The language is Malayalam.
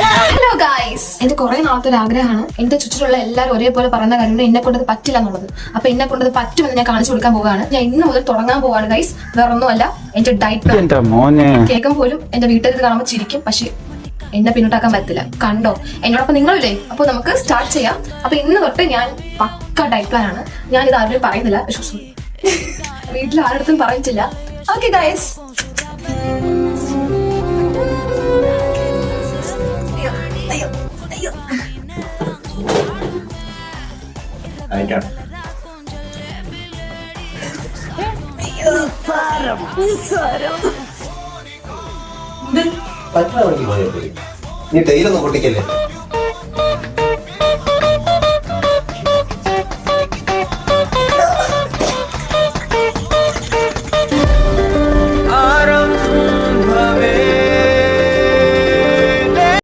ഹലോ ഗൈസ്, എന്റെ കുറെ നാളത്തെ ഒരു ആഗ്രഹമാണ് എന്റെ ചുറ്റിലുള്ള എല്ലാവരും ഒരേപോലെ പറയുന്ന കാര്യങ്ങൾ എന്നെ കൊണ്ടത് പറ്റില്ല എന്നുള്ളത്. അപ്പൊ എന്നെ കൊണ്ടത് പറ്റുമെന്ന് ഞാൻ കാണിച്ചു കൊടുക്കാൻ പോവുകയാണ്. ഞാൻ ഇന്ന് മുതൽ തുടങ്ങാൻ പോവാണ് ഗൈസ്. വേറെ ഒന്നുമല്ല, എന്റെ ഡയറ്റ് പ്ലാൻ. കേൾക്കും പോലും എന്റെ വീട്ടിൽ ഇത് കാണുമ്പോൾ ചിരിക്കും, പക്ഷെ എന്നെ പിന്നോട്ടാക്കാൻ പറ്റില്ല. കണ്ടോ, എന്നോടൊപ്പം നിങ്ങളില്ലേ? അപ്പൊ നമുക്ക് സ്റ്റാർട്ട് ചെയ്യാം. അപ്പൊ ഇന്ന് തൊട്ട് ഞാൻ പക്ക ഡയറ്റ് പ്ലാൻ ആണ്. ഞാൻ ഇത് ആരും പറയുന്നില്ല, വീട്ടിൽ ആരുടെ പറഞ്ഞിട്ടില്ല. ഓക്കെ ഗൈസ്, നീ തൈലൊന്നും പൊട്ടിക്കല്ലേ?